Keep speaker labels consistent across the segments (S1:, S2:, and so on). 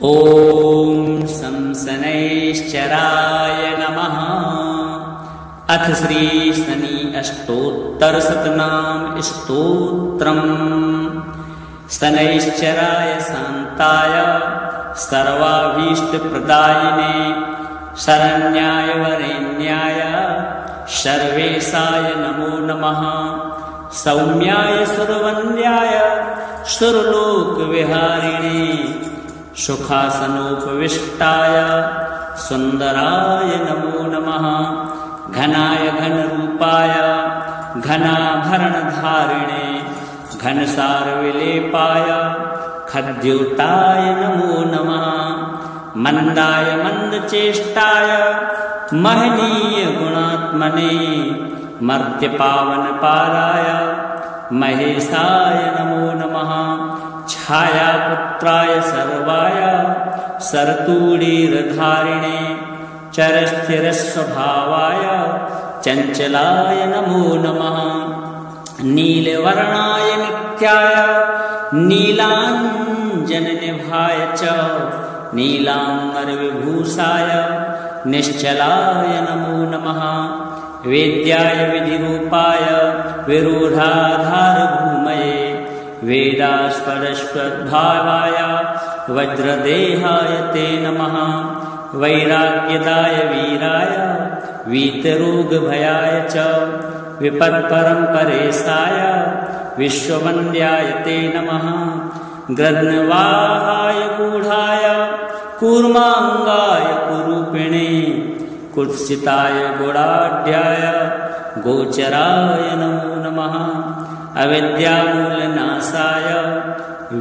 S1: ॐ शं शनैश्चराय नमः। अथ श्री शनि अष्टोत्तरशतनाम स्तोत्रम्। शनैश्चराय शान्ताय सर्वाभीष्टप्रदायिने शरण्याय वरेण्याय सर्वेशाय नमो नमः। सौम्याय सुरवन्द्याय सुरलोकविहारिणे सुखासनोपविष्टाय सुन्दराय नमो नमः। घनाय घनरूपाय घनाभरणधारिणे घनसारविलेपाय खद्योताय नमो नमः। मन्दाय मन्दचेष्टाय महनीय गुणात्मने मर्त्यपावनपाराय महेशाय नमो नमः। छायापुत्राय सर्वाय सरतूणीरधारिणे चरस्थिरस्वभावाय चञ्चलाय नमो नमः। नीलवर्णाय नित्याय नीलाञ्जननिभाय च नीलाम्बरविभूषाय निश्चलाय नमो नमः। वेद्याय विधिरूपाय विरोधाधारभूमये वेदास्पदस्वद्भावाय वज्रदेहाय ते नमः। वैराग्यदाय वीराय वीतरोगभयाय च विपत्परम्परेशाय विश्ववन्द्याय ते नमः। गृध्नवाहाय गूढाय कूर्माङ्गाय कुरूपिणे कुत्सिताय गुणाढ्याय गोचराय नमो नमः। अविद्यामूलनाशाय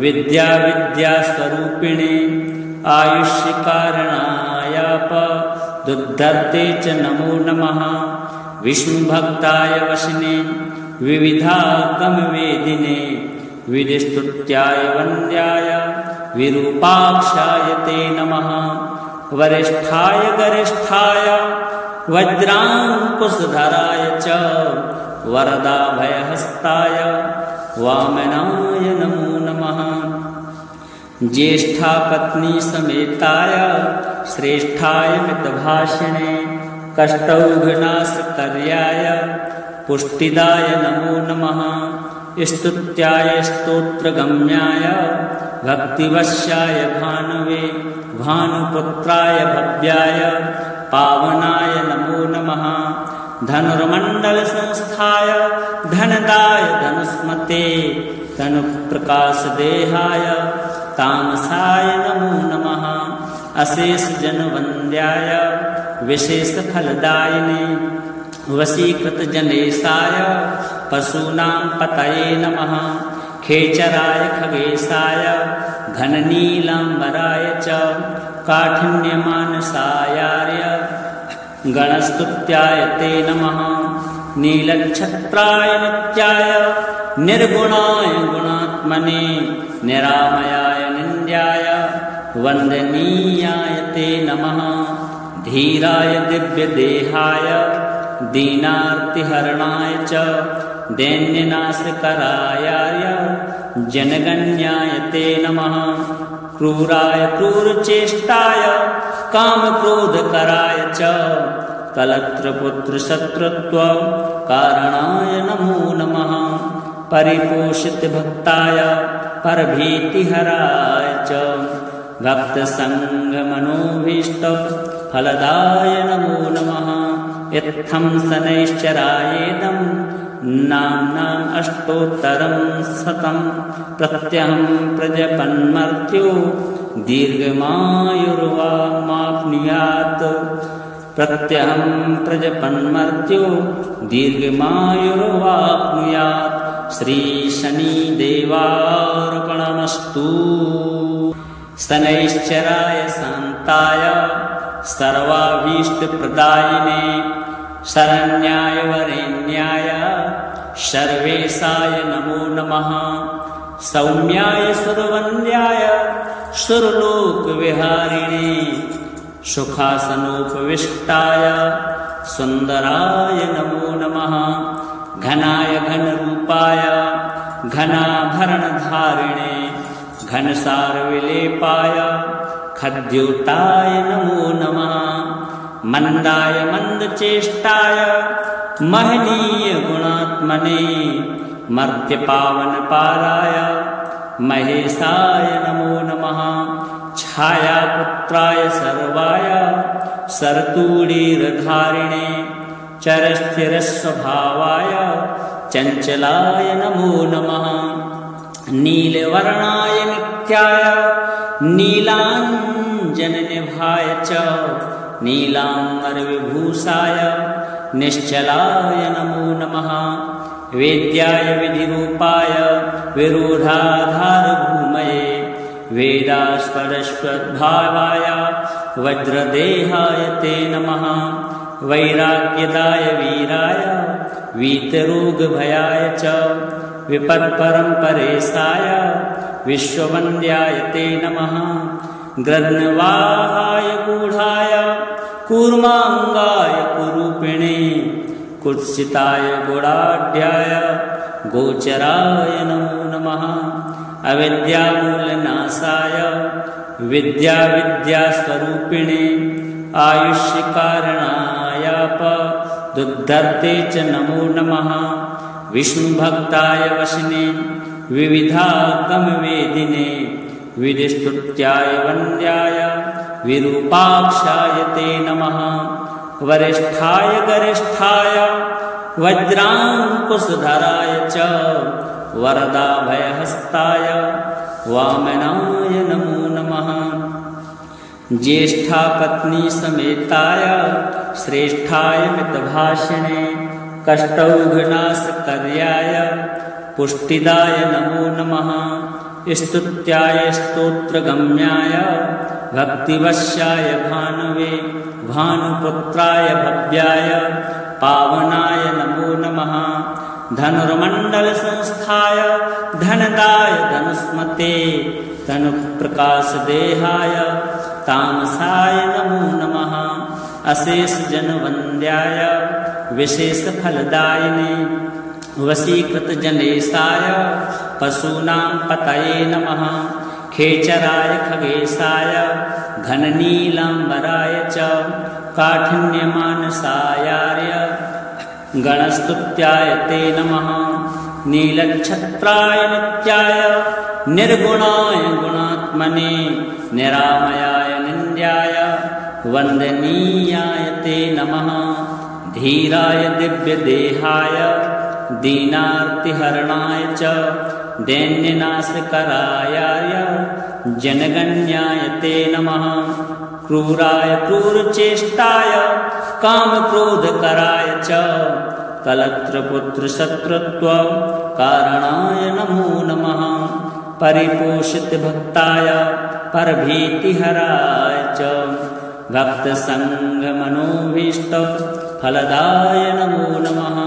S1: विद्यास्वरूपिणे आयुष्यकारणायापदुद्धर्ते च नमो नमः। विष्णुभक्ताय वशिने विविधागमवेदिने विधिस्तुत्याय वन्द्याय विरूपाक्षाय ते नमः। वरिष्ठाय गरिष्ठाय वज्राङ्कुशधराय च वरदाभयहस्ताय वामनाय नमो नमः। ज्येष्ठापत्नी समेताय श्रेष्ठाय मितभाषिणे कष्टौघनाशकर्याय पुष्टिदाय नमो नमः। स्तुत्याय स्तोत्रगम्याय भक्तिवश्याय भानवे भानुपुत्राय भव्याय पावनाय नमो नमः। धनुर्मण्डलसंस्थाय धनदाय धनुष्मते तनुप्रकाशदेहाय तामसाय नमो नमः। अशेषजनवन्द्याय विशेषफलदायिने वशीकृतजनेशाय पशूनां पतये नमः। खेचराय खगेशाय घननीलाम्बराय च काठिन्यमानसायार्य गणस्तुत्याय ते नमः। नीलक्षत्राय नित्याय निर्गुणाय गुणात्मने निरामयाय निन्द्याय वन्दनीयाय ते नमः। धीराय दिव्यदेहाय दीनार्तिहरणाय च दैन्यनाशकरायाय जनगण्याय ते नमः। क्रूराय क्रूरचेष्टाय कामक्रोधकराय च कलत्रपुत्रशत्रुत्वकारणाय नमो नमः। परिपोषितभक्ताय परभीतिहराय च भक्तसङ्गमनोभीष्टफलदाय नमो नमः। इत्थं शनैश्चरायेदं नाम्नाम् अष्टोत्तरं शतं प्रत्यहं प्रजपन्मर्त्यो दीर्घमायुर्वामाप्नुयात्। प्रत्यहं प्रजपन्मर्त्यो दीर्घमायुर्वाप्नुयात्। श्रीशनिदेवार्पणमस्तु। शनैश्चराय शान्ताय सर्वाभीष्टप्रदायिने शरण्याय वरेण्याय सर्वेशाय नमो नमः। सौम्याय सुरवन्द्याय सुरलोकविहारिणे सुखासनोपविष्टाय सुन्दराय नमो नमः। घनाय घनरूपाय घनाभरणधारिणे घनसारविलेपाय खद्योताय नमो नमः। मंदाय मंदचेष्टाय महनीय गुणात्मने मर्त्यपावनपालाय महेशाय नमो नमः। छायापुत्राय सर्वाय सरतूलीरधारिणे चरस्थिरस्वभावाय चञ्चलाय नमो नमः। नीलवर्णाय नित्याय नीलाञ्जननिभाय च नीलाम्बरविभूषाय निश्चलाय नमो नमः। वेद्याय विधिरूपाय विरूढाधारभूमये वेदास्पदस्वद्भावाय वज्रदेहाय ते नमः। वैराग्यदाय वीराय वीतरोगभयाय च विपत्परम्परेशाय विश्ववन्द्याय ते नमः। ग्रन्थवाहाय गूढाय कूर्माङ्गाय कुरूपिणे कुत्सिताय गुणाढ्याय गोचराय नमो नमः। अविद्यामूलनाशाय विद्यास्वरूपिणे आयुष्यकारणायापदुद्धर्ते च नमो नमः। विष्णुभक्ताय वशिने विविधागमवेदिने विधिस्तुत्याय वन्द्याय विरूपाक्षाय ते नमः। वरिष्ठाय गरिष्ठाय वज्राङ्कुशधराय च वरदाभयहस्ताय वामनाय नमो नमः। ज्येष्ठापत्नी समेताय श्रेष्ठाय मितभाषिणे कष्टौघनाशकर्याय पुष्टिदाय नमो नमः। स्तुत्याय स्तोत्रगम्याय भक्तिवश्याय भानवे भानुपुत्राय भव्याय पावनाय नमो नमः। धनुर्मण्डलसंस्थाय धनदाय धनुस्मते तनुप्रकाशदेहाय तामसाय नमो नमः। अशेषजनवन्द्याय विशेषफलदायिने वशीकृतजनेशाय पशूनां पतये नमः। खेचराय खगेशाय घननीलाम्बराय च काठिन्यमानसायार्य गणस्तुत्याय ते नमः। नीलच्छत्राय नित्याय निर्गुणाय गुणात्मने निरामयाय निन्द्याय वन्दनीयाय ते नमः। धीराय दिव्यदेहाय दीनार्तिहरणाय च दैन्यनाशकरायाय जनगण्याय ते नमः। क्रूराय क्रूरचेष्टाय कामक्रोधकराय च कलत्रपुत्रशत्रुत्वकारणाय नमो नमः। परिपोषितभक्ताय परभीतिहराय च भक्तसङ्गमनोभीष्टफलदाय नमो नमः।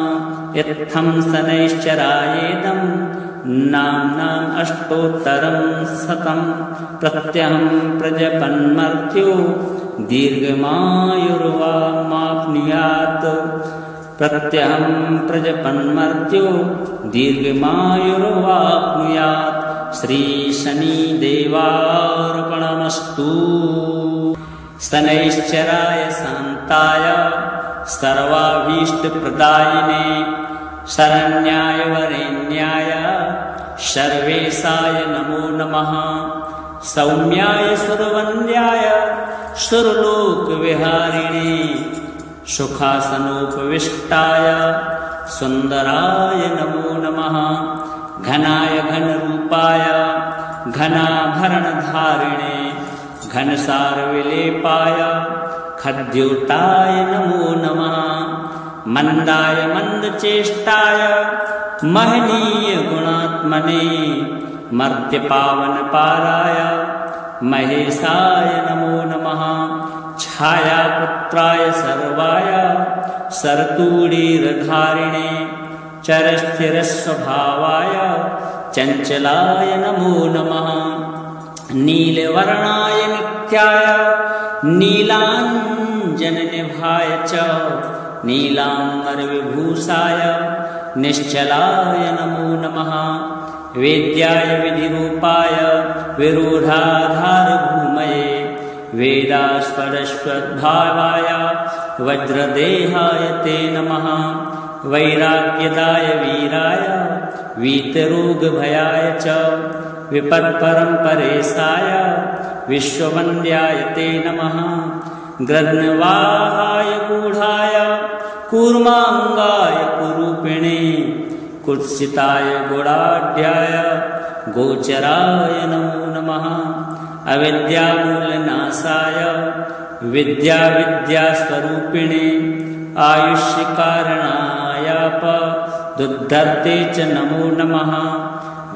S1: इत्थं शनैश्चरायेदं नाम्नाम् अष्टोत्तरं शतं प्रत्यहं प्रजपन्मर्त्यो दीर्घमायुर्वामाप्नुयात्। प्रत्यहं प्रजपन्मर्त्यो दीर्घमायुर्वाप्नुयात्। श्रीशनिदेवार्पणमस्तु। शनैश्चराय शान्ताय सर्वाभीष्टप्रदायिने शरण्याय वरेण्याय सर्वेशाय नमो नमः। सौम्याय सुरवन्द्याय सुरलोकविहारिणे सुखासनोपविष्टाय सुन्दराय नमो नमः। घनाय घनरूपाय घनाभरणधारिणे घनसारविलेपाय खद्योताय नमो नमः। मंदाय मंदचेष्टाय महनीय गुणात्मने मर्त्यपावनपालाय महेशाय नमो नमः। छायापुत्राय सर्वाय सरतूलीरधारिणे चरस्थिरस्वभावाय चञ्चलाय नमो नमः। नीलवर्णाय नित्याय नीलाञ्जननिभाय च नीलाम्बरविभूषाय निश्चलाय नमो नमः। वेद्याय विधिरूपाय विरूढाधारभूमये वेदास्पदश्वद्भावाय वज्रदेहाय ते नमः। वैराग्यदाय वीराय वीतरोगभयाय च विपत्परम्परेशाय विश्ववन्द्याय ते नमः। गृध्नवाहाय गूढाय कूर्माङ्गाय कुरूपिणे कुत्सिताय गुणाढ्याय गोचराय नमो नमः। अविद्यामूलनाशाय विद्यास्वरूपिणे आयुष्यकारणायापदुद्धर्ते च नमो नमः।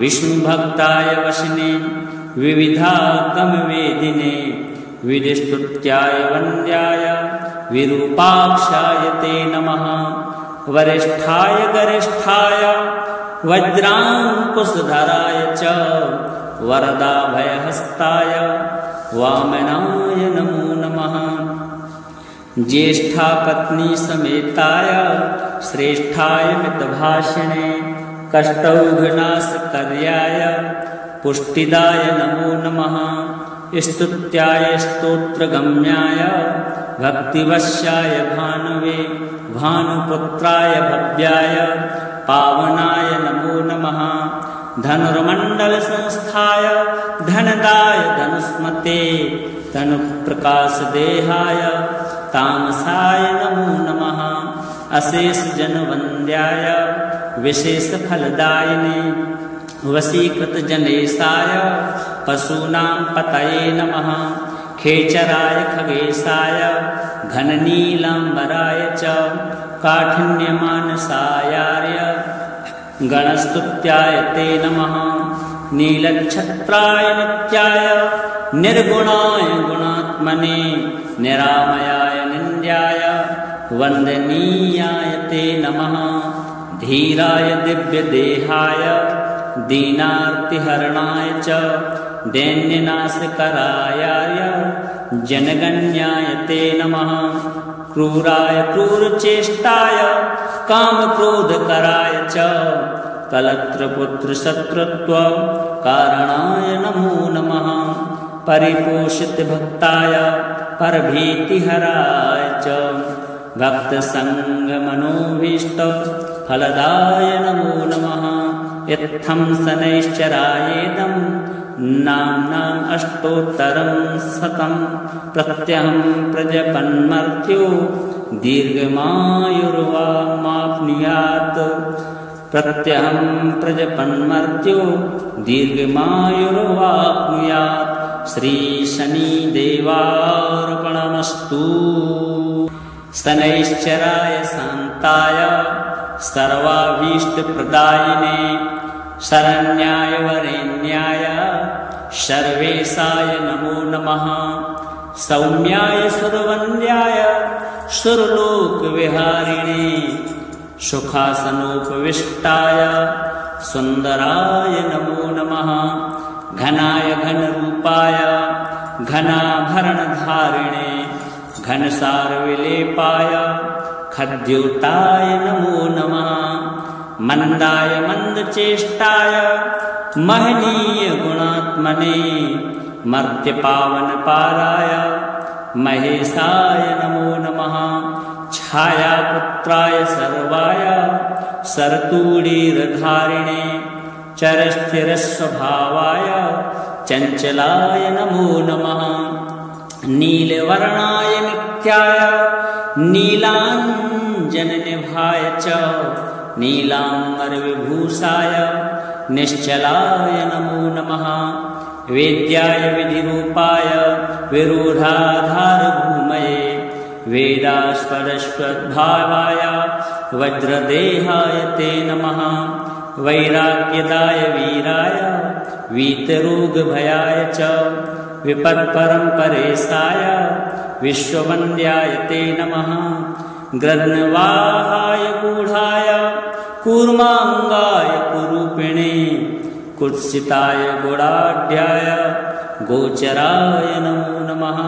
S1: विष्णुभक्ताय वशिने विविधागमवेदिने विधिस्तुत्याय वन्द्याय विरूपाक्षाय ते नमः। वरिष्ठाय गरिष्ठाय वज्राङ्कुशधराय च वरदाभयहस्ताय वामनाय नमो नमः। ज्येष्ठापत्नी समेताय श्रेष्ठाय मितभाषिणे कष्टौघनाशकर्याय पुष्टिदाय नमो नमः। स्तुत्याय स्तोत्रगम्याय भक्तिवश्याय भानवे भानुपुत्राय भव्याय पावनाय नमो नमः। धनुर्मण्डलसंस्थाय धनदाय धनुष्मते तनुप्रकाशदेहाय तामसाय नमो नमः। अशेषजनवन्द्याय विशेषफलदायिने वशीकृतजनेशाय पशूनां पतये नमः। खेचराय खगेशाय घननीलाम्बराय च काठिन्यमानसायार्य गणस्तुत्याय ते नमः। नीलच्छत्राय नित्याय निर्गुणाय गुणात्मने निरामयाय निन्द्याय वन्दनीयाय ते नमः। धीराय दिव्यदेहाय दीनार्तिहरणाय च दैन्यनाशकराय जनगण्याय ते नमः। क्रूराय क्रूरचेष्टाय कामक्रोधकराय च कलत्रपुत्रशत्रुत्वकारणाय नमो नमः। परिपोषितभक्ताय परभीतिहराय च भक्तसङ्गमनोभीष्टफलदाय नमो नमः। इत्थं शनैश्चरायेदं नाम्नाम् अष्टोत्तरं शतं प्रत्यहं प्रजपन्मर्त्यो दीर्घमायुर्वामाप्नुयात्। प्रत्यहं प्रजपन्मर्त्यो दीर्घमायुर्वाप्नुयात्। श्रीशनिदेवार्पणमस्तु। शनैश्चराय शान्ताय सर्वाभीष्टप्रदायिने शरण्याय वरेण्याय सर्वेशाय नमो नमः। सौम्याय सुरवन्द्याय सुरलोकविहारिणे सुखासनोपविष्टाय सुन्दराय नमो नमः। घनाय घनरूपाय घनाभरणधारिणे घनसारविलेपाय खद्योताय नमो नमः। मन्दाय मन्दचेष्टाय महनीय गुणात्मने मर्त्यपावनपाराय महेशाय नमो नमः। छायापुत्राय सर्वाय सरतूडीरधारिणे चरस्थिरस्वभावाय चञ्चलाय नमो नमः। नीलवर्णाय नित्याय नीलाञ्जननिभाय च नीलाम्बरविभूषाय निश्चलाय नमो नमः। वेद्याय विधिरूपाय विरूढाधारभूमये वेदास्पदश्वद्भावाय वज्रदेहाय ते नमः। वैराग्यदाय वीराय वीतरोगभयाय च विपत्परम्परेशाय विश्ववन्द्याय ते नमः। गृध्नवाहाय गूढाय कूर्माङ्गाय कुरूपिणे कुत्सिताय गुणाढ्याय गोचराय नमो नमः।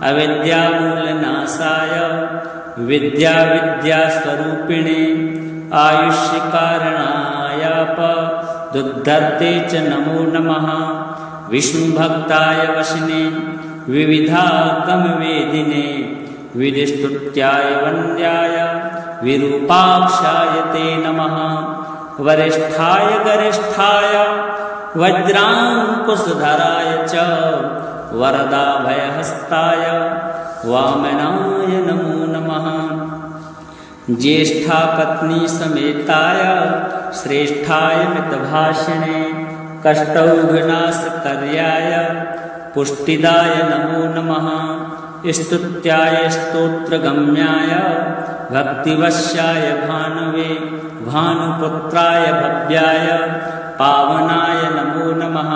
S1: अविद्यामूलनाशाय विद्यास्वरूपिणे आयुष्यकारणायापदुद्धर्ते च नमो नमः। विष्णुभक्ताय वशिने विविधागमवेदिने विधिस्तुत्याय वन्द्याय विरूपाक्षाय ते नमः। वरिष्ठाय गरिष्ठाय वज्राङ्कुशधराय च वरदाभयहस्ताय वामनाय नमो नमः। ज्येष्ठापत्नी समेताय श्रेष्ठाय मितभाषिणे कष्टौघनाशकर्याय पुष्टिदाय नमो नमः। स्तुत्याय स्तोत्रगम्याय भक्तिवश्याय भानवे भानुपुत्राय भव्याय पावनाय नमो नमः।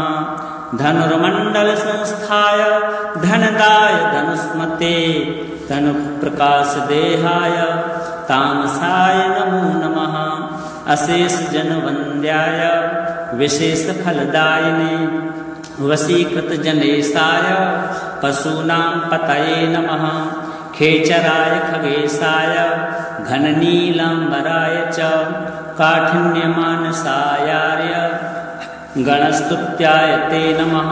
S1: धनुर्मण्डलसंस्थाय धनदाय धनुस्मते तनुप्रकाशदेहाय तामसाय नमो नमः। अशेषजनवन्द्याय विशेषफलदायिने वशीकृतजनेशाय पशूनां पतये नमः। खेचराय खगेशाय घननीलाम्बराय च काठिन्यमानसायार्य गणस्तुत्याय ते नमः।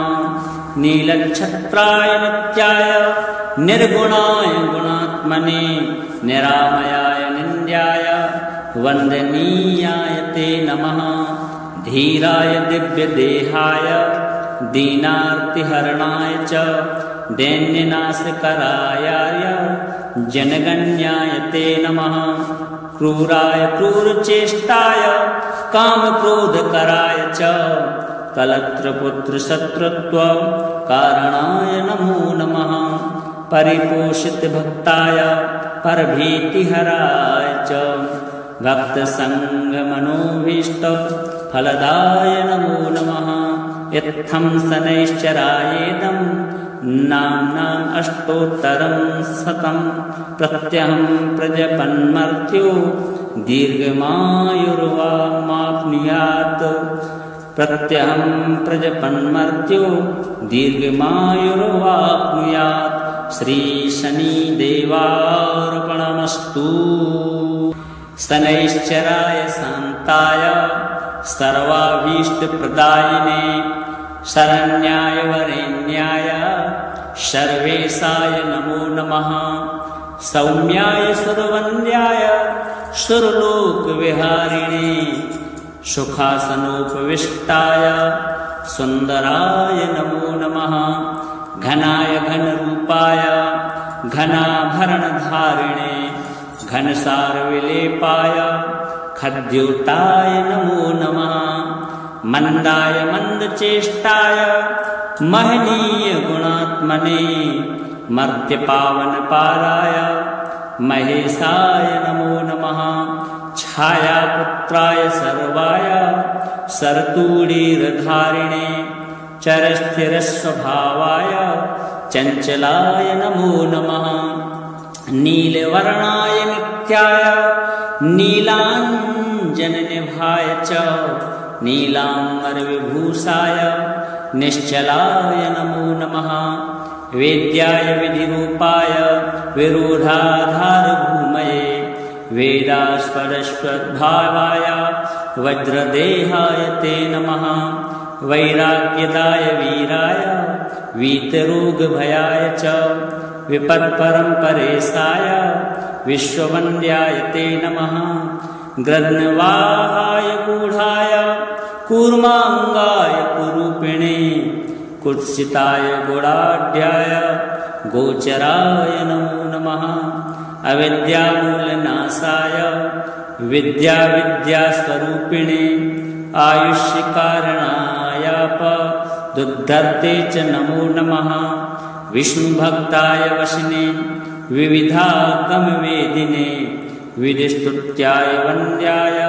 S1: नीलच्छत्राय नित्याय निर्गुणाय गुणात्मने निरामयाय निन्द्याय वन्दनीयाय ते नमः। धीराय दिव्यदेहाय दीनार्तिहरणाय च दैन्यनाशकरायाय जनगण्याय ते नमः। क्रूराय क्रूरचेष्टाय कामक्रोधकराय च कलत्रपुत्रशत्रुत्व कारणाय नमो नमः। परिपोषितभक्ताय परभीतिहराय च भक्तसङ्गमनोभीष्टफलदाय नमो नमः। इत्थं शनैश्चरायेदं नाम्नाम् अष्टोत्तरं शतं प्रत्यहं प्रजपन्मर्त्यो दीर्घमायुर्वाप्नुयात्। प्रत्यहं प्रजपन्मर्त्यो दीर्घमायुर्वाप्नुयात्। श्रीशनिदेवार्पणमस्तु। शनैश्चराय शान्ताय सर्वाभीष्टप्रदायिने शरण्याय वरेण्याय सर्वेशाय नमो नमः। सौम्याय सुरवन्द्याय सुरलोकविहारिणे सुखासनोपविष्टाय सुन्दराय नमो नमः। घनाय घनरूपाय घनाभरणधारिणे घनसारविलेपाय खद्योताय नमो नमः। मन्दाय मन्दचेष्टाय महनीय गुणात्मने मर्त्यपावनपाराय महेशाय नमो नमः। छायापुत्राय सर्वाय सरतूडीरधारिणे चरस्थिरस्वभावाय चञ्चलाय नमो नमः। नीलवर्णाय नित्याय नीलाञ्जननिभाय च नीलाम्बरविभूषाय निश्चलाय नमो नमः। वेद्याय विधिरूपाय विरूढाधारभूमये वेदास्पदस्वद्भावाय वज्रदेहाय ते नमः। वैराग्यदाय वीराय वीतरोगभयाय च विपत्परम्परेशाय विश्ववन्द्याय ते नमः। ग्रन्थवाहाय गूढाय कूर्माङ्गाय कुरूपिणे कुत्सिताय गुणाढ्याय गोचराय नमो नमः। अविद्यामूलनाशाय विद्यास्वरूपिणे आयुष्यकारणायापदुद्धर्ते च नमो नमः। विष्णुभक्ताय वशिने विविधागमवेदिने विधिस्तुत्याय वन्द्याय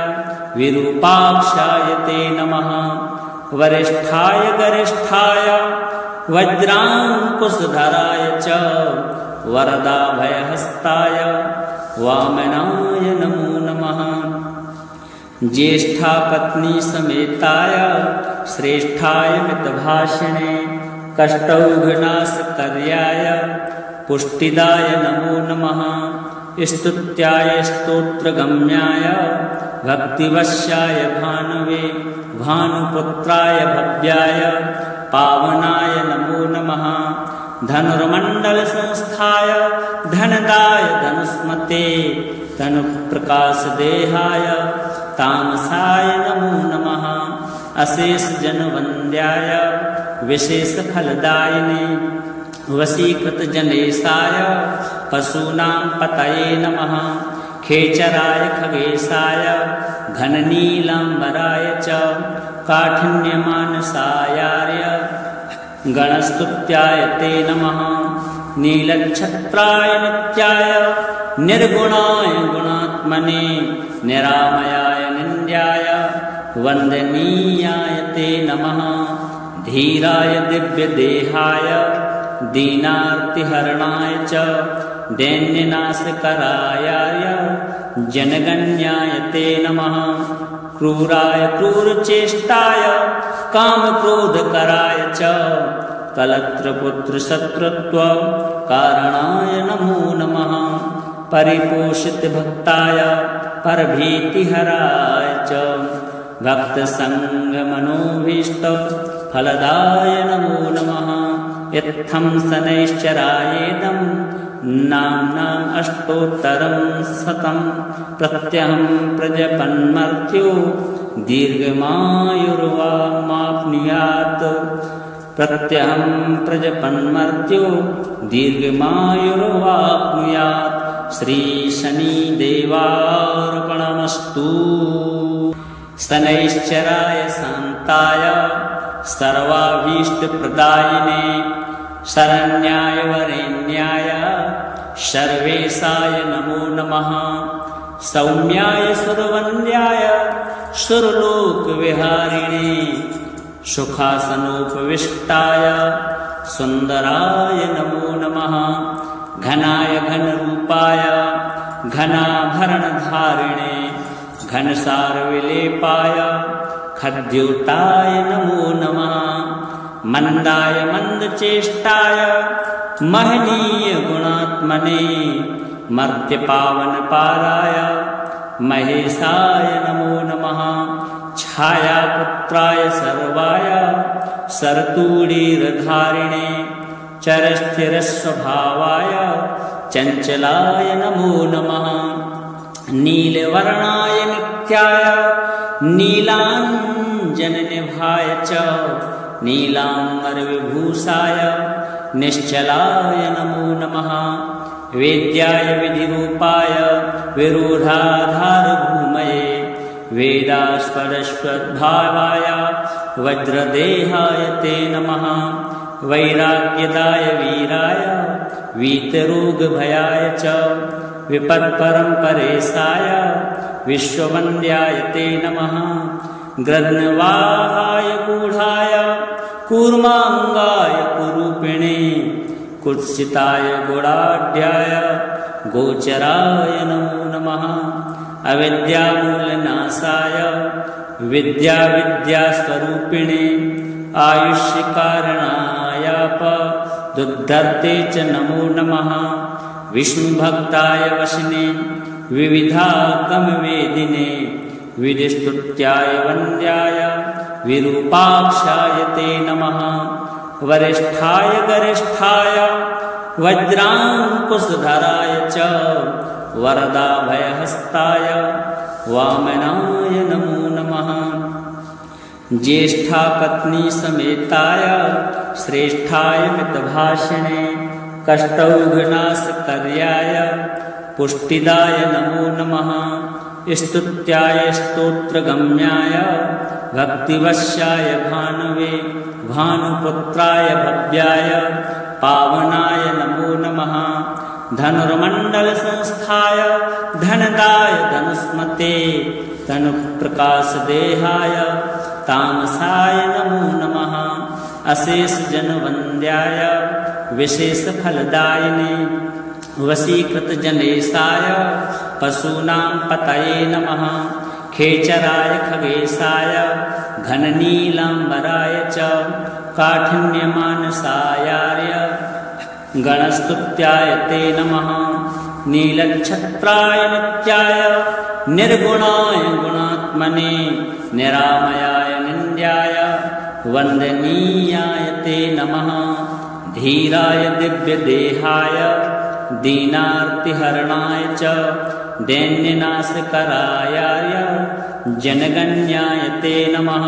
S1: विरूपाक्षाय ते नमः। वरिष्ठाय गरिष्ठाय वज्राङ्कुशधराय च वरदाभयहस्ताय वामनाय नमो नमः। ज्येष्ठापत्नी समेताय श्रेष्ठाय मितभाषिणे कष्टौघनाशकर्याय पुष्टिदाय नमो नमः। स्तुत्याय स्तोत्रगम्याय भक्तिवश्याय भानवे भानुपुत्राय भव्याय पावनाय नमो नमः। धनुर्मण्डलसंस्थाय धनदाय धनुष्मते तनुप्रकाशदेहाय तामसाय नमो नमः अशेषजनवन्द्याय विशेषफलदायिने वशीकृतजनेशाय पशूनां पतये नमः खेचराय खगेशाय घननीलाम्बराय च काठिन्यमानसायार्य गणस्तुत्याय ते नमः नीलच्छत्राय नित्याय निर्गुणाय गुणात्मने निरामयाय निन्द्याय वन्दनीयाय ते नमः धीराय दिव्यदेहाय दीनार्तिहरणाय च दैन्यनाशकराय जनगण्याय ते नमः क्रूराय क्रूरचेष्टाय कामक्रोधकराय च कलत्रपुत्रशत्रुत्व कारणाय नमो नमः परिपोषितभक्ताय परभीतिहराय च भक्तसङ्गमनोभीष्टफलदाय नमो नमः इत्थं शनैश्चरायेदं नाम्नाम् अष्टोत्तरं शतं प्रत्यहं प्रजपन्मर्त्यो दीर्घमायुर्वाप्नुयात् प्रत्यहं प्रजपन्मर्त्यो दीर्घमायुर्वाप्नुयात् श्रीशनिदेवार्पणमस्तु शनैश्चराय शान्ताय सर्वाभीष्टप्रदायिने शरण्याय वरेण्याय सर्वेशाय नमो नमः सौम्याय सुरवन्द्याय सुरलोकविहारिणे सुखासनोपविष्टाय सुन्दराय नमो नमः घनाय घनरूपाय घनाभरणधारिणे घनसारविलेपाय खद्योताय नमो नमः मन्दाय मन्दचेष्टाय महनीय गुणात्मने मर्त्यपावनपाराय महेशाय नमो नमः छायापुत्राय सर्वाय सरतूडीरधारिणे चरस्थिरस्वभावाय चञ्चलाय नमो नमः नीलवर्णाय नित्याय नीलाञ्जननिभाय च नीलाम्बरविभूषाय निश्चलाय नमो नमः वेद्याय विधिरूपाय विरूढाधारभूमये वेदास्पदस्वद्भावाय वज्रदेहाय ते नमः वैराग्यदाय वीराय वीतरोगभयाय च विपत्परम्परेशाय विश्ववन्द्याय ते नमः ग्रन्थवाहाय गूढाय कूर्माङ्गाय कुरूपिणे कुत्सिताय गुणाढ्याय गोचराय नमो नमः अविद्यामूलनाशाय विद्यास्वरूपिणे आयुष्यकारणायापदुद्धर्ते च नमो नमः विष्णुभक्ताय वशिने विविधागमवेदिने विधिस्तुत्याय वन्द्याय विरूपाक्षाय ते नमः वरिष्ठाय गरिष्ठाय वज्राङ्कुशधराय च वरदाभयहस्ताय वामनाय नमो नमः ज्येष्ठापत्नी समेताय श्रेष्ठाय मितभाषिणे कष्टौघनाशकर्याय पुष्टिदाय नमो नमः स्तुत्याय स्तोत्रगम्याय भक्तिवश्याय भानवे भानुपुत्राय भव्याय पावनाय नमो नमः धनुर्मण्डलसंस्थाय धनदाय धनुष्मते तनुप्रकाशदेहाय तामसाय नमो नमः अशेषजनवन्द्याय विशेषफलदायिने वशीकृतजनेशाय पशूनां पतये नमः खेचराय खगेशाय घननीलाम्बराय च काठिन्यमानसायार्य गणस्तुत्याय ते नमः नीलच्छत्राय नित्याय निर्गुणाय गुणात्मने निरामयाय निन्द्याय वन्दनीयाय ते नमः धीराय दिव्यदेहाय दीनार्तिहरणाय च दैन्यनाशकराय जनगण्याय ते नमः।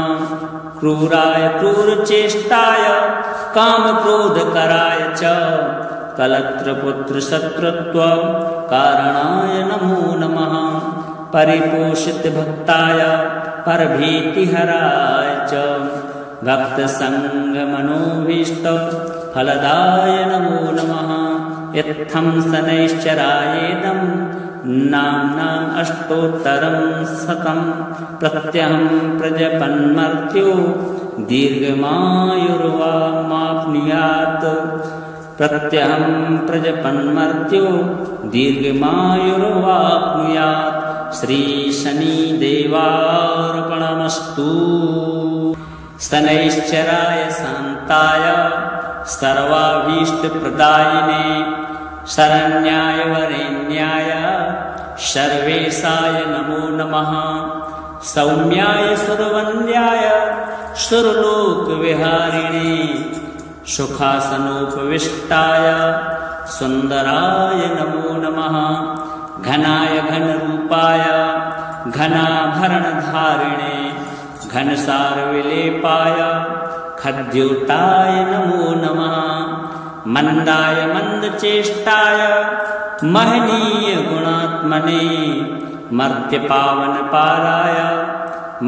S1: क्रूराय क्रूरचेष्टाय कामक्रोधकराय च कलत्रपुत्रशत्रुत्व कारणाय नमो नमः। परिपोषितभक्ताय परभीतिहराय च भक्तसङ्गमनोभीष्टफलदाय नमो नमः। इत्थं शनैश्चरायेदं नाम्नाम् अष्टोत्तरं शतं प्रत्यहं प्रजपन्मर्त्यो दीर्घमायुर्वाप्नुयात्। प्रत्यहं प्रजपन्मर्त्यो दीर्घमायुर्वाप्नुयात्। श्रीशनिदेवार्पणमस्तु। शनैश्चराय शान्ताय सर्वाभीष्टप्रदायिने शरण्याय वरेण्याय सर्वेशाय नमो नमः। सौम्याय सुरवन्द्याय सुरलोकविहारिणे सुखासनोपविष्टाय सुन्दराय नमो नमः। घनाय घनरूपाय घनाभरणधारिणे घनसारविलेपाय खद्योताय नमो नमः। मन्दाय मन्दचेष्टाय महनीय गुणात्मने मर्त्यपावनपाराय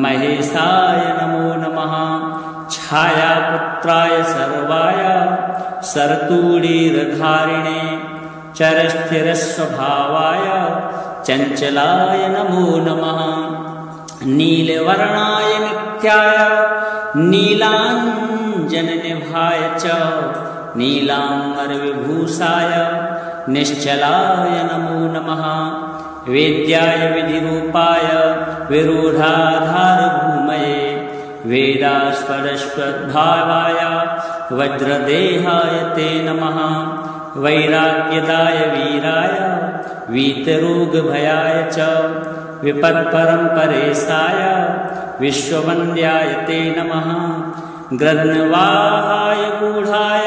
S1: महेशाय नमो नमः। छायापुत्राय सर्वाय सरतूडीरधारिणे चरस्थिरस्वभावाय चञ्चलाय नमो नमः। नीलवर्णाय नित्याय नीलाञ्जननिभाय च नीलाम्बरविभूषाय निश्चलाय नमो नमः। वेद्याय विधिरूपाय विरोधाधारभूमये वेदास्पदस्वद्भावाय वज्रदेहाय ते नमः। वैराग्यदाय वीराय वीतरोगभयाय च विपत्परम्परेशाय विश्ववन्द्याय ते नमः। ग्रन्थवाहाय गूढाय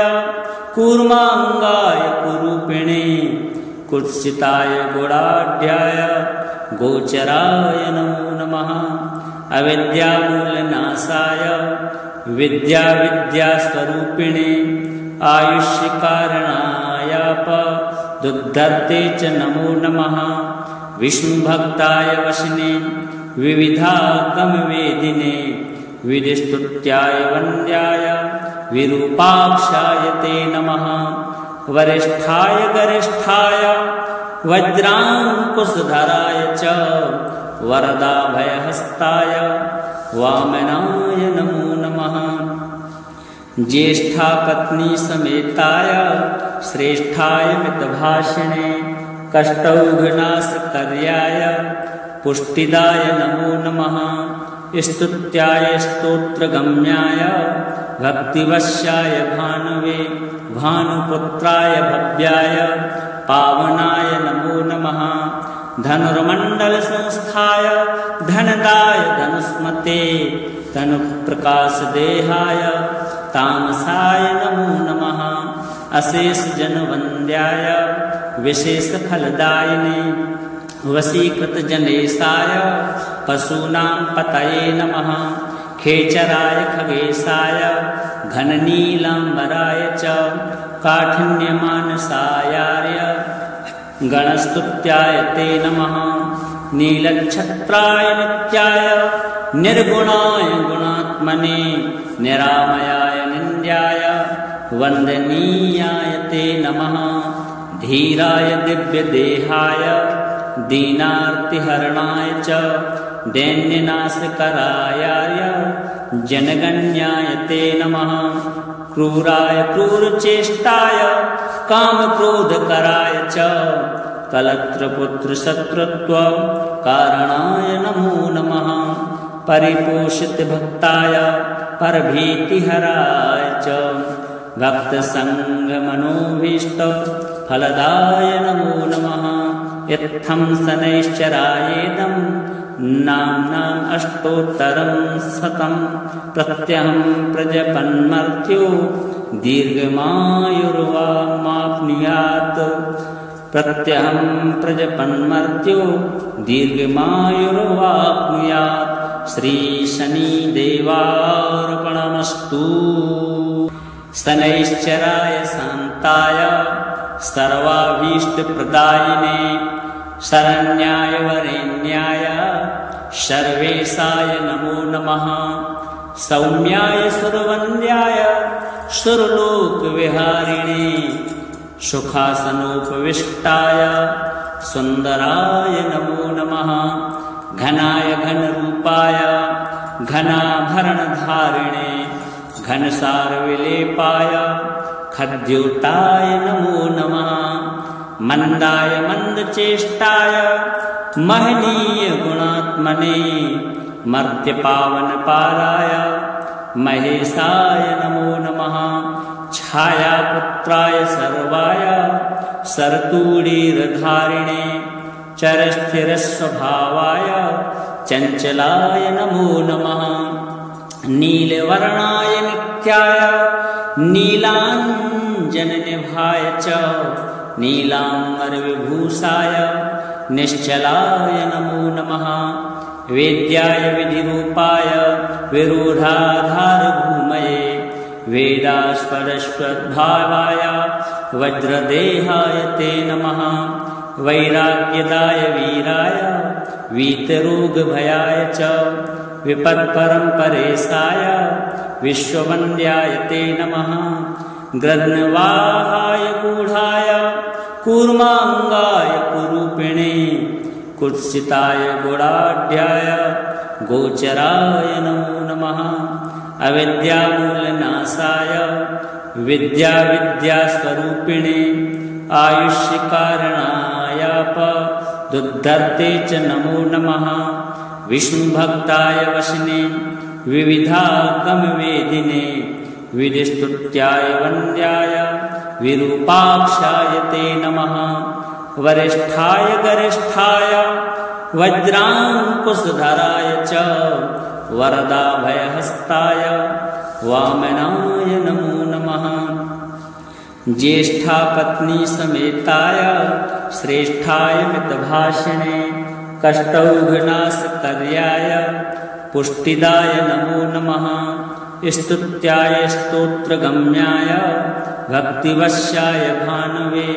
S1: कूर्माङ्गाय कुरूपिणे कुत्सिताय गुणाढ्याय गोचराय नमो नमः। अविद्यामूलनाशाय विद्यास्वरूपिणे आयुष्यकारणायापदुद्धर्ते च नमो नमः। विष्णुभक्ताय वशिने विविधागमवेदिने विधिस्तुत्याय वन्द्याय विरूपाक्षाय ते नमः। वरिष्ठाय गरिष्ठाय वज्राङ्कुशधराय च वरदाभयहस्ताय वामनाय नमो नमः। ज्येष्ठापत्नी समेताय श्रेष्ठाय मितभाषिणे कष्टौघनाशकर्याय पुष्टिदाय नमो नमः। स्तुत्याय स्तोत्रगम्याय भक्तिवश्याय भानवे भानुपुत्राय भव्याय पावनाय नमो नमः। धनुर्मण्डलसंस्थाय धनदाय धनुष्मते तनुप्रकाशदेहाय तामसाय नमो नमः। अशेषजनवन्द्याय विशेषफलदायिने वशीकृतजनेशाय पशूनां पतये नमः। खेचराय खगेशाय घननीलाम्बराय च काठिन्यमानसायार्य गणस्तुत्याय ते नमः। नीलच्छत्राय नित्याय निर्गुणाय गुणात्मने निरामयाय निन्द्याय वन्दनीयाय ते नमः। धीराय दिव्यदेहाय दीनार्तिहरणाय च दैन्यनाशकराय जनगण्याय ते नमः। क्रूराय क्रूरचेष्टाय कामक्रोधकराय च कलत्रपुत्रशत्रुत्व कारणाय नमो नमः। परिपोषितभक्ताय परभीतिहराय च भक्तसङ्गमनोभीष्टफलदाय नमो नमः। इत्थं शनैश्चरायेदं नाम्नाम् अष्टोत्तरं शतं प्रत्यहं प्रजपन्मर्त्यो दीर्घमायुर्वाप्नुयात् प्रत्यहं प्रजपन्मर्त्यो दीर्घमायुर्वाप्नुयात् श्री शनिदेवार्पणमस्तु। शनैश्चराय शान्ताय सर्वाभीष्टप्रदायिने शरण्याय वरेण्याय सर्वेशाय नमो नमः। सौम्याय सुरवन्द्याय सुरलोकविहारिणे सुखासनोपविष्टाय सुन्दराय नमो नमः। घनाय घनरूपाय घनाभरणधारिणे घनसारविलेपाय खद्योताय नमो नमः। मन्दाय मन्दचेष्टाय महनीय गुणात्मने मर्त्यपावनपाराय महेशाय नमो नमः। छायापुत्राय सर्वाय सरतूडीरधारिणे चरस्थिरस्वभावाय चञ्चलाय नमो नमः। नीलवर्णाय नित्याय नीलाञ्जननिभाय च नीलाम्बरविभूषाय निश्चलाय नमो नमः। वेद्याय विधिरूपाय विरोधाधारभूमये वेदास्पदस्वद्भावाय वज्रदेहाय ते नमः। वैराग्यदाय वीराय वीतरोगभयाय च विपत्परम्परेशाय विश्ववन्द्याय ते नमः। ग्रन्थवाहाय गूढाय कूर्माङ्गाय कुरूपिणे कुत्सिताय गुणाढ्याय गोचराय नमो नमः। अविद्यामूलनाशाय विद्यास्वरूपिणे आयुष्यकारणायापदुद्धर्ते च नमो नमः। विष्णुभक्ताय वशिने विविधागमवेदिने विधिस्तुत्याय वन्द्याय विरूपाक्षाय ते नमः। वरिष्ठाय गरिष्ठाय वज्राङ्कुशधराय च वरदाभयहस्ताय वामनाय नमो नमः। ज्येष्ठापत्नी समेताय श्रेष्ठाय मितभाषिणे कष्टौघनाशकर्याय पुष्टिदाय नमो नमः। स्तुत्याय स्तोत्रगम्याय भक्तिवश्याय भानवे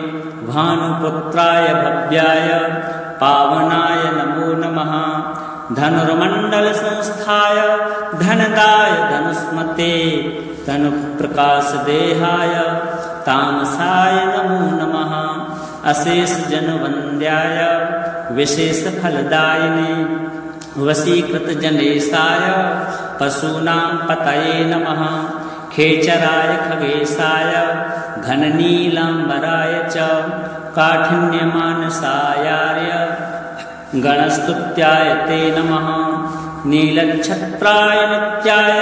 S1: भानुपुत्राय भव्याय पावनाय नमो नमः। धनुर्मण्डलसंस्थाय धनदाय धनुष्मते तनुप्रकाशदेहाय तामसाय नमो नमः। अशेषजनवन्द्याय विशेषफलदायिने वशीकृतजनेशाय पशूनां पतये नमः। खेचराय खगेशाय घननीलाम्बराय च काठिन्यमानसायार्य गणस्तुत्याय ते नमः। नीलच्छत्राय नित्याय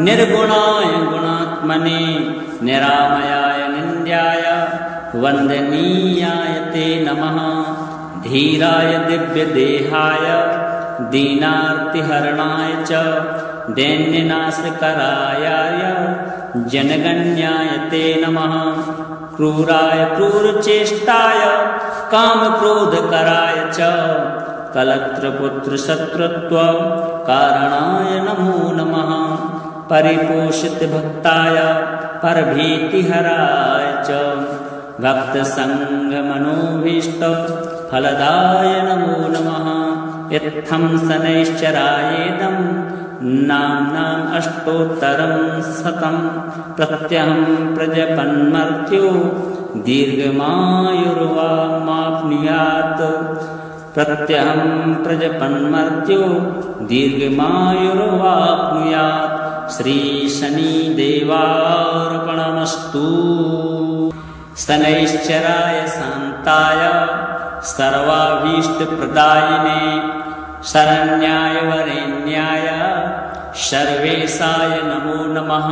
S1: निर्गुणाय गुणात्मने निरामयाय निन्द्याय वन्दनीयाय ते नमः। धीराय दिव्यदेहाय दीनार्तिहरणाय च दैन्यनाशकरायाय जनगण्याय ते नमः। क्रूराय क्रूरचेष्टाय कामक्रोधकराय च कलत्रपुत्रशत्रुत्वकारणाय नमो नमः। परिपोषितभक्ताय परभीतिहराय च भक्तसङ्गमनोभीष्टफलदाय नमो नमः। इत्थं शनैश्चरायेदं नाम्नाम् अष्टोत्तरं शतं प्रत्यहं प्रजपन्मर्त्यो दीर्घमायुर्वाप्नुयात् प्रत्यहं प्रजपन्मर्त्यो दीर्घमायुर्वाप्नुयात् श्री शनिदेवार्पणमस्तु। शनैश्चराय शान्ताय सर्वाभीष्टप्रदायिने शरण्याय वरेण्याय सर्वेशाय नमो नमः।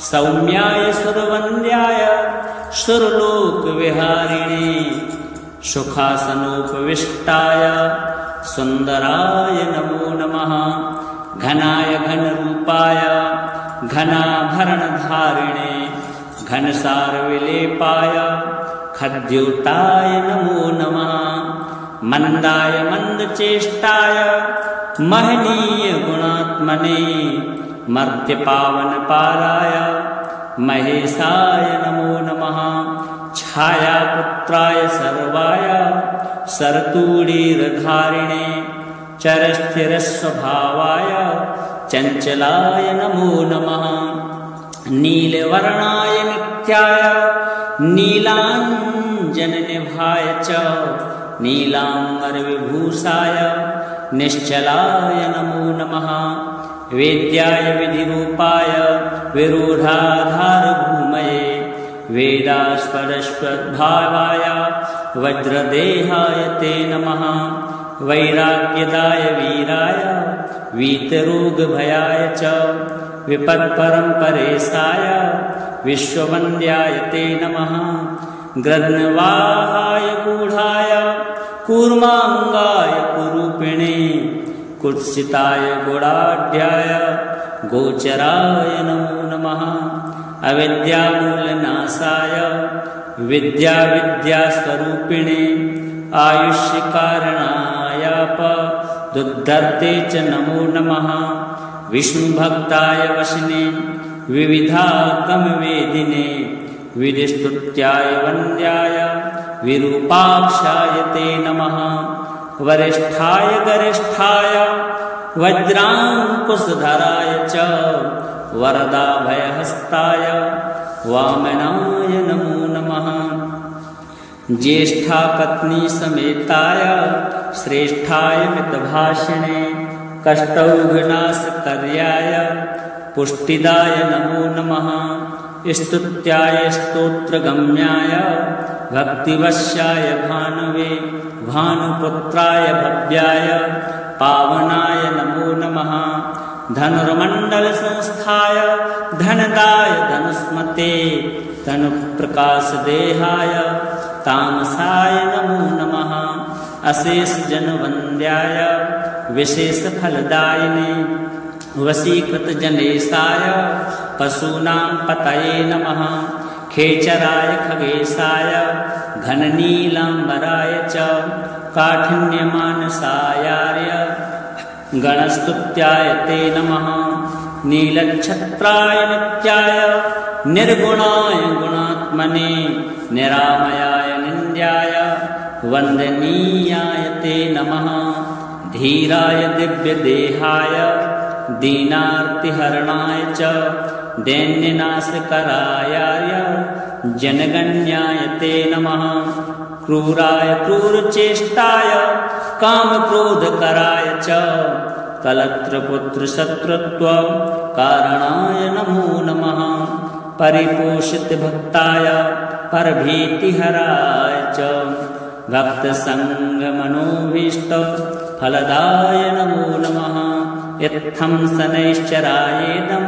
S1: सौम्याय सुरवन्द्याय सुरलोकविहारिणे सुखासनोपविष्टाय सुन्दराय नमो नमः। घनाय घनरूपाय घनाभरणधारिणे घनसारविलेपाय खद्योताय नमो नमः। मन्दाय मन्दचेष्टाय महनीय गुणात्मने मर्त्यपावनपालाय महेशाय नमो नमः। छायापुत्राय सर्वाय सरतूडीरधारिणे चरस्थिरस्वभावाय चञ्चलाय नमो नमः। नीलवर्णाय नित्याय नीलाञ्जननिभाय च नीलाम्बरविभूषाय निश्चलाय नमो नमः। वेद्याय विधिरूपाय विरूढाधारभूमये वेदास्पदस्वद्भावाय वज्रदेहाय ते नमः। वैराग्यदाय वीराय वीतरोगभयाय च विपत्परम्परेशाय विश्ववन्द्याय ते नमः। ग्रन्थवाहाय गूढाय कूर्माङ्गाय कुरूपिणे कुत्सिताय गुणाढ्याय गोचराय नमो नमः। अविद्यामूलनाशाय विद्यास्वरूपिणे आयुष्यकारणायापदुद्धर्ते च नमो नमः। विष्णुभक्ताय वशिने विविधागमवेदिने विधिस्तुत्याय वन्द्याय विरूपाक्षाय ते नमः। वरिष्ठाय गरिष्ठाय वज्राङ्कुशधराय च वरदाभयहस्ताय वामनाय नमो नमः। ज्येष्ठापत्नी समेताय श्रेष्ठाय मितभाषिणे कष्टौघनाशकर्याय पुष्टिदाय नमो नमः। स्तुत्याय स्तोत्रगम्याय भक्तिवश्याय भानवे भानुपुत्राय भव्याय पावनाय नमो नमः। धनुर्मण्डलसंस्थाय धनदाय धनुष्मते तनुप्रकाशदेहाय तामसाय नमो नमः। अशेषजनवन्द्याय विशेषफलदायिने वशीकृतजनेशाय पशूनां पतये नमः। खेचराय खगेशाय घननीलाम्बराय च काठिन्यमानसायार्य गणस्तुत्याय ते नमः। नीलच्छत्राय नित्याय निर्गुणाय गुणात्मने निरामयाय निन्द्याय वन्दनीयाय ते नमः। धीराय दिव्यदेहाय दीनार्तिहरणाय च दैन्यनाशकरायाय जनगण्याय ते नमः। क्रूराय क्रूरचेष्टाय कामक्रोधकराय च कलत्रपुत्रशत्रुत्वकारणाय नमो नमः। परिपोषितभक्ताय परभीतिहराय च भक्तसङ्गमनोभीष्टफलदाय नमो नमः। इत्थं शनैश्चरायेदं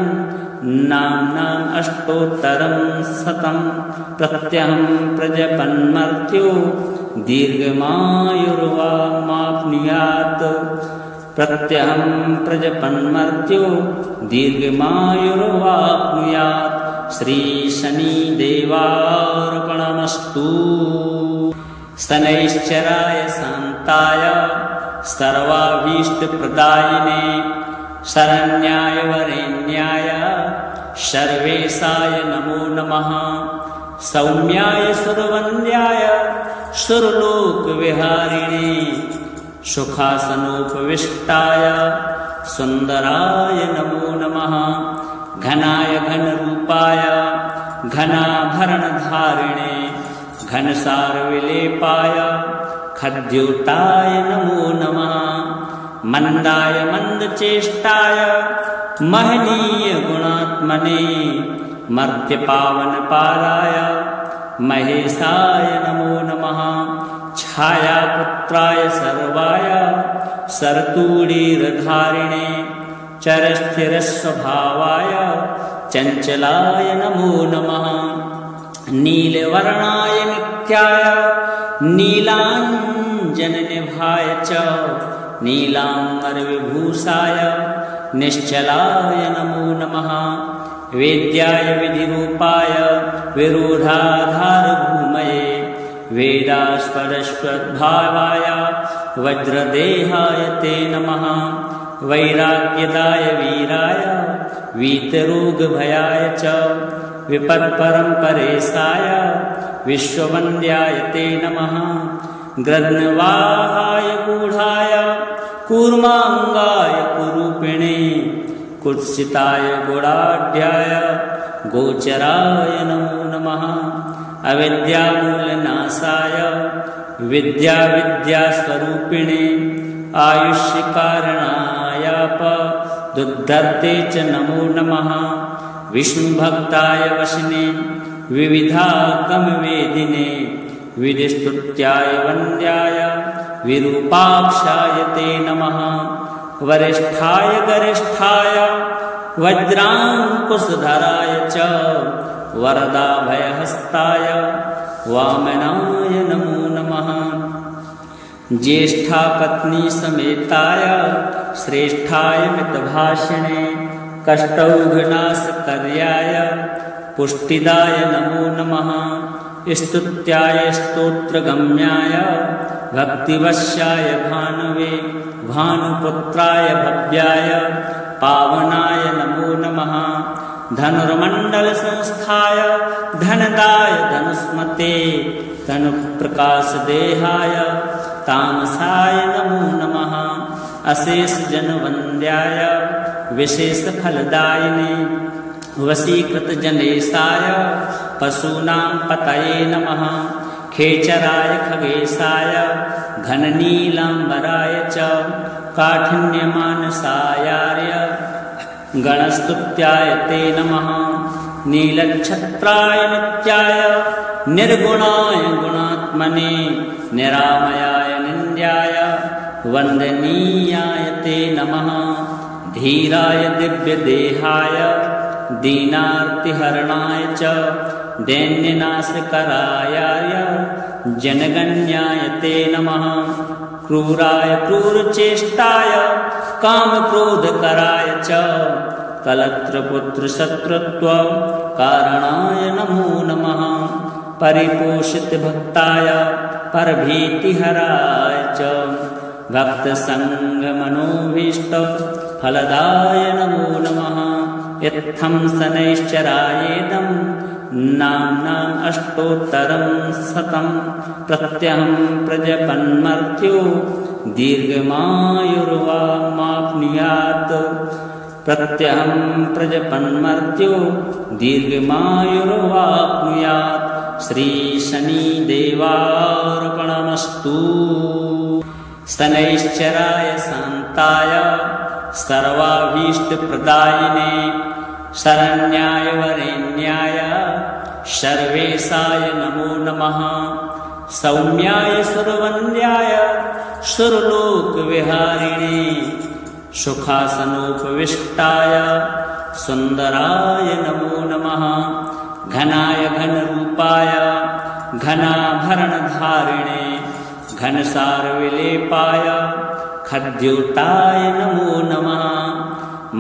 S1: नाम्नाम् अष्टोत्तरं शतं प्रत्यहं प्रजपन्मर्त्यो दीर्घमायुर्वामाप्नुयात्। प्रत्यहं प्रजपन्मर्त्यो दीर्घमायुर्वाप्नुयात्। श्रीशनिदेवार्पणमस्तु। शनैश्चराय शान्ताय सर्वाभीष्टप्रदायिने शरण्याय वरेण्याय सर्वेशाय नमो नमः। सौम्याय सुरवन्द्याय सुरलोकविहारिणे सुखासनोपविष्टाय सुन्दराय नमो नमः। घनाय घनरूपाय घनाभरणधारिणे घनसारविलेपाय खद्योताय नमो नमः। मन्दाय मन्दचेष्टाय महनीय गुणात्मने मर्त्यपावनपालाय महेशाय नमो नमः। छायापुत्राय सर्वाय सरतूडीरधारिणे चरस्थिरस्वभावाय चञ्चलाय नमो नमः। नीलवर्णाय नित्याय नीलाञ्जननिभाय च नीलाम्बरविभूषाय निश्चलाय नमो नमः। वेद्याय विधिरूपाय विरोधाधारभूमये वेदास्पदस्वद्भावाय वज्रदेहाय ते नमः। वैराग्यदाय वीराय वीतरोगभयाय च विपत्परम्परेशाय विश्ववन्द्याय ते नमः। गृध्नवाहाय गूढाय कूर्माङ्गाय कुरूपिणे कुत्सिताय गुणाढ्याय गोचराय नमो नमः। अविद्यामूलनाशाय विद्यास्वरूपिणे आयुष्यकारणायापदुद्धर्ते च नमो नमः। विष्णुभक्ताय वशिने विविधागमवेदिने विधिस्तुत्याय वन्द्याय विरूपाक्षाय ते नमः। वरिष्ठाय गरिष्ठाय वज्राङ्कुशधराय च वरदाभयहस्ताय वामनाय नमो नमः। ज्येष्ठापत्नी समेताय श्रेष्ठाय मितभाषिणे कष्टौघनाशकर्याय पुष्टिदाय नमो नमः। स्तुत्याय स्तोत्रगम्याय भक्तिवश्याय भानवे भानुपुत्राय भव्याय पावनाय नमो नमः। धनुर्मण्डलसंस्थाय धनदाय धनुष्मते तनुप्रकाशदेहाय तामसाय नमो नमः। अशेषजनवन्द्याय विशेषफलदायिने वशीकृतजनेशाय पशूनां पतये नमः। खेचराय खगेशाय घननीलाम्बराय च काठिन्यमानसायार्य गणस्तुत्याय ते नमः। नीलच्छत्राय नित्याय निर्गुणाय गुणात्मने निरामयाय निन्द्याय वन्दनीयाय ते नमः। धीराय दिव्यदेहाय दीनार्तिहरणाय च दैन्यनाशकरायाय जनगण्याय ते नमः। क्रूराय क्रूरचेष्टाय कामक्रोधकराय च कलत्रपुत्रशत्रुत्वकारणाय नमो नमः। परिपोषितभक्ताय परभीतिहराय च भक्तसङ्गमनोभीष्टफलदाय नमो नमः। इत्थं शनैश्चरायेदं नाम्नाम् अष्टोत्तरं शतं प्रत्यहं प्रजपन्मर्त्यो दीर्घमायुर्वामाप्नुयात्। प्रत्यहं प्रजपन्मर्त्यो दीर्घमायुर्वाप्नुयात्। श्रीशनिदेवार्पणमस्तु। शनैश्चराय शान्ताय सर्वाभीष्टप्रदायिने शरण्याय वरेण्याय सर्वेशाय नमो नमः। सौम्याय सुरवन्द्याय सुरलोकविहारिणे सुखासनोपविष्टाय सुन्दराय नमो नमः। घनाय घनरूपाय घनाभरणधारिणे घनसारविलेपाय खद्योताय नमो नमः।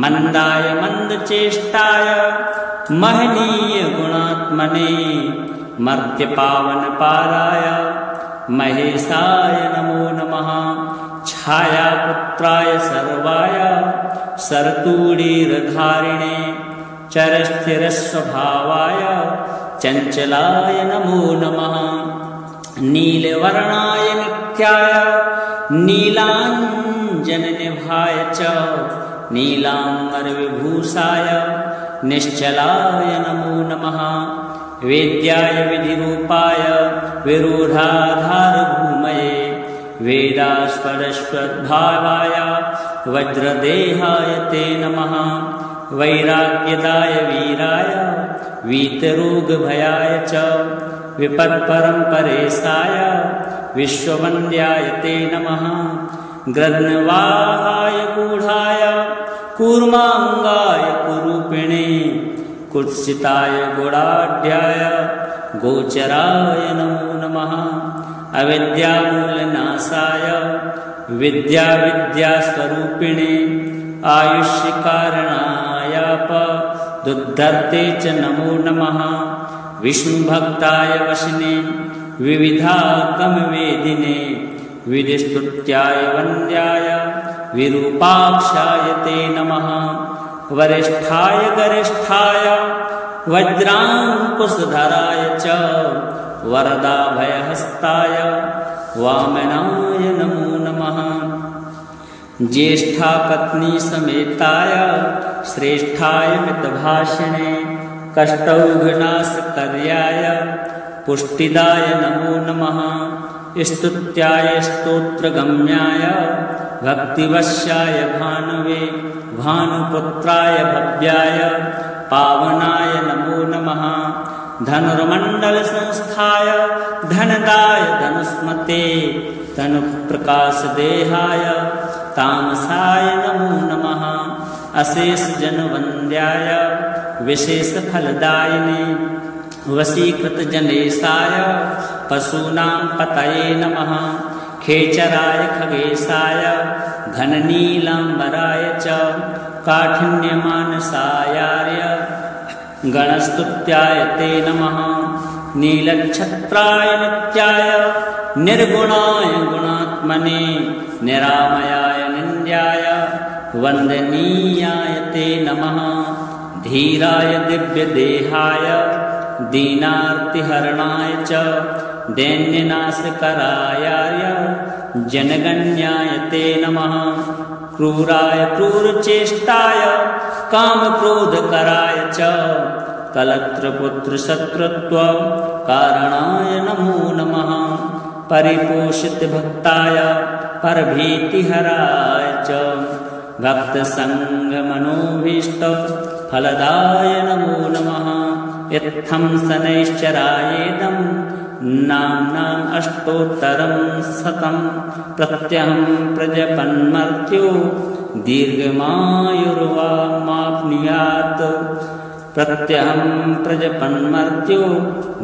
S1: मन्दाय मन्दचेष्टाय महनीय गुणात्मने मर्त्यपावनपाराय महेशाय नमो नमः। छायापुत्राय सर्वाय सरतूणीरधारिणे चरस्थिरस्वभावाय चञ्चलाय नमो नमः। नीलवर्णाय नित्याय नीलाञ्जननिभाय च नीलाम्बरविभूषाय निश्चलाय नमो नमः। वेद्याय विधिरूपाय विरोधाधारभूमये वेदास्पदस्वद्भावाय वज्रदेहाय ते नमः। वैराग्यदाय वीराय वीतरोगभयाय च विपत्परम्परेशाय विश्ववन्द्याय ते नमः। गृध्नवाहाय गूढाय कूर्माङ्गाय कुरूपिणे कुत्सिताय गुणाढ्याय गोचराय नमो नमः। अविद्यामूलनाशाय विद्या विद्यास्वरूपिणे आयुष्यकारणायापदुद्धर्ते च नमो नमः। विष्णुभक्ताय वशिने विविधागमवेदिने विधिस्तुत्याय वन्द्याय विरूपाक्षाय ते नमः। वरिष्ठाय गरिष्ठाय वज्राङ्कुशधराय च वरदाभयहस्ताय वामनाय नमो नमः। ज्येष्ठापत्नी समेताय श्रेष्ठाय मितभाषिणे कष्टौघनाशकर्याय पुष्टिदाय नमो नमः। स्तुत्याय स्तोत्रगम्याय भक्तिवश्याय भानवे भानुपुत्राय भव्याय पावनाय नमो नमः। धनुर्मण्डलसंस्थाय धनदाय धनुष्मते तनुप्रकाशदेहाय तामसाय नमो नमः। अशेषजनवन्द्याय विशेषफलदायिने वशीकृतजनेशाय पशूनां पतये नमः। खेचराय खगेशाय घननीलाम्बराय च काठिन्यमानसायार्य गणस्तुत्याय ते नमः। नीलच्छत्राय नित्याय निर्गुणाय गुणात्मने निरामयाय निन्द्याय वन्दनीयाय ते नमः। धीराय दिव्यदेहाय दीनार्तिहरणाय च दैन्यनाशकरायाय जनगण्याय ते नमः। क्रूराय क्रूरचेष्टाय कामक्रोधकराय च कलत्रपुत्रशत्रुत्वकारणाय नमो नमः। परिपोषितभक्ताय परभीतिहराय च भक्तसङ्गमनोभीष्टफलदाय नमो नमः। इत्थं शनैश्चरायेदं नाम्नाम् अष्टोत्तरं शतं प्रत्यहं प्रजपन्मर्त्यो दीर्घमायुर्वामाप्नुयात्। प्रत्यहं प्रजपन्मर्त्यो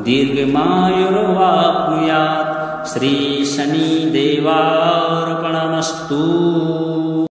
S1: दीर्घमायुर्वाप्नुयात्। श्रीशनिदेवार्पणमस्तु।